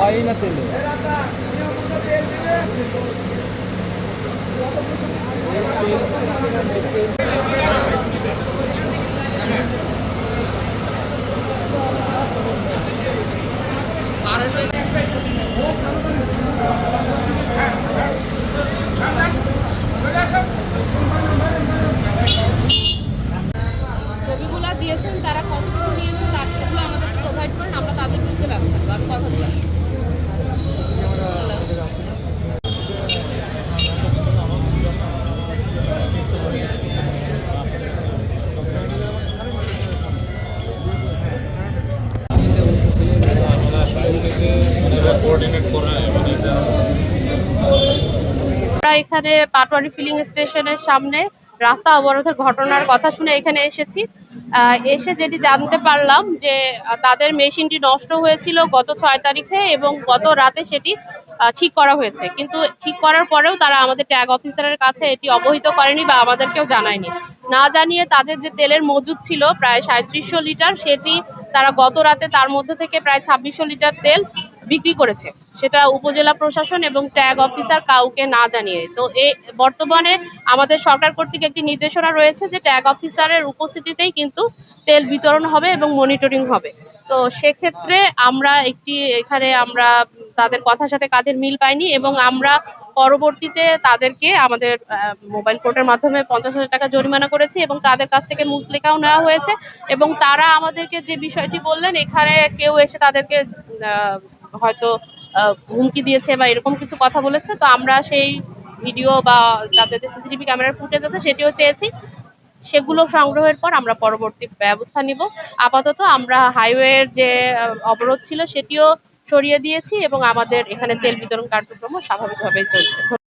হয় না তেলে। ছবিগুলো দিয়েছেন তারা কতটুকু নিয়েছে তার সেগুলো আমাদের প্রোভাইড করেন, আমরা তাদের বিরুদ্ধে ব্যবস্থা নেব। আমি কথা দিলাম। আমরা এখানে পাটোয়ারি ফিলিং স্টেশনের সামনে রাস্তা অবরোধের ঘটনার কথা শুনে এখানে এসেছি। এসে যেটি জানতে পারলাম যে তাদের মেশিনটি নষ্ট হয়েছিল গত 6 তারিখে এবং গত রাতে সেটি ঠিক করা হয়েছে, কিন্তু ঠিক করার পরেও তারা আমাদের ট্যাগ অফিসারের কাছে এটি অবহিত করেনি বা আমাদেরকেও জানায়নি। না জানিয়ে তাদের যে তেলের মজুদ ছিল প্রায় 3700 লিটার, সেটি তারা গত রাতে তার মধ্যে থেকে প্রায় 2600 লিটার তেল বিক্রি করেছে, সেটা উপজেলা প্রশাসন এবং ট্যাগ অফিসার কাউকে না জানিয়ে। তো এই বর্তমানে আমাদের সরকার কর্তৃক একটি নির্দেশনা রয়েছে যে ট্যাগ অফিসারের উপস্থিতিতেই কিন্তু তেল বিতরণ হবে এবং মনিটরিং হবে। তো সেক্ষেত্রে আমরা আমরা তাদের কথার সাথে কাজের মিল পাইনি এবং আমরা পরবর্তীতে তাদেরকে আমাদের মোবাইল কোর্টের মাধ্যমে 50,000 টাকা জরিমানা করেছি এবং তাদের কাছ থেকে মুচলেকাও নেওয়া হয়েছে। এবং তারা আমাদেরকে যে বিষয়টি বললেন, এখানে কেউ এসে তাদেরকে হয়তো হুমকি দিয়েছে বা এরকম কিছু কথা বলেছে। তো আমরা সেই ভিডিও বা তাদের যে সিসিটিভি ক্যামেরার ফুটেজ আছে সেটিও চেয়েছি, সেগুলো সংগ্রহের পর আমরা পরবর্তী ব্যবস্থা নিব। আপাতত আমরা হাইওয়ের যে অবরোধ ছিল সেটিও সরিয়ে দিয়েছি এবং আমাদের এখানে তেল বিতরণ কার্যক্রম স্বাভাবিকভাবেই চলছে।